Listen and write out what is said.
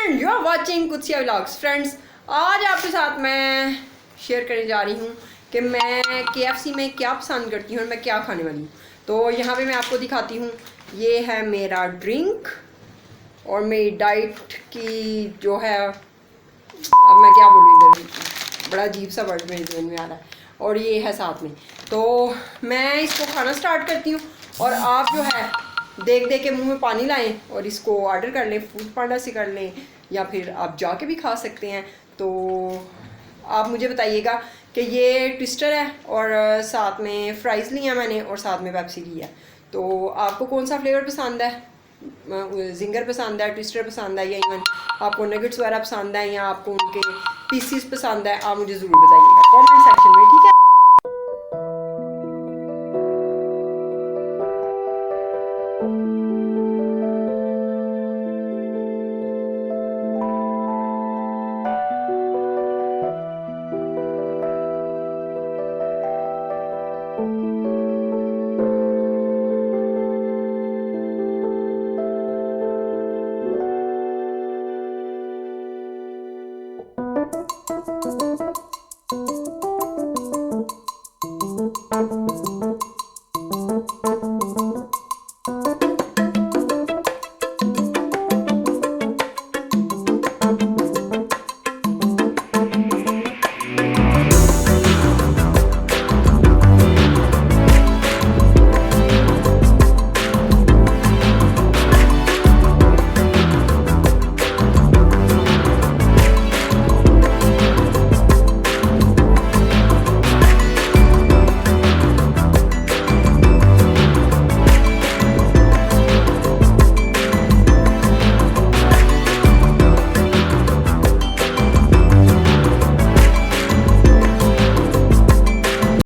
And you are watching कुत्सिया vlogs. Friends, आज आपके साथ मैं शेयर करने जा रही हूँ कि मैं KFC में क्या पसंद करती हूँ और मैं क्या खाने वाली हूँ। तो यहाँ पे मैं आपको दिखाती हूँ, ये है मेरा ड्रिंक और मेरी डाइट की जो है, अब मैं क्या बोलूँ, इधर बड़ा अजीब सा वर्ड मेरे जहन में आ रहा है, और ये है साथ में। तो मैं इसको खाना स्टार्ट करती हूँ और आप जो है देख देख के मुंह में पानी लाएं और इसको ऑर्डर कर लें, फूड पांडा से कर लें या फिर आप जाके भी खा सकते हैं। तो आप मुझे बताइएगा कि ये ट्विस्टर है और साथ में फ्राइज़ लिया मैंने और साथ में पेप्सी ली है। तो आपको कौन सा फ्लेवर पसंद है? जिंगर पसंद है, ट्विस्टर पसंद है, या इवन आपको नगेट्स वगैरह पसंद है, या आपको उनके पीसीस पसंद है? आप मुझे ज़रूर बताइएगा कमेंट सेक्शन में, ठीक है।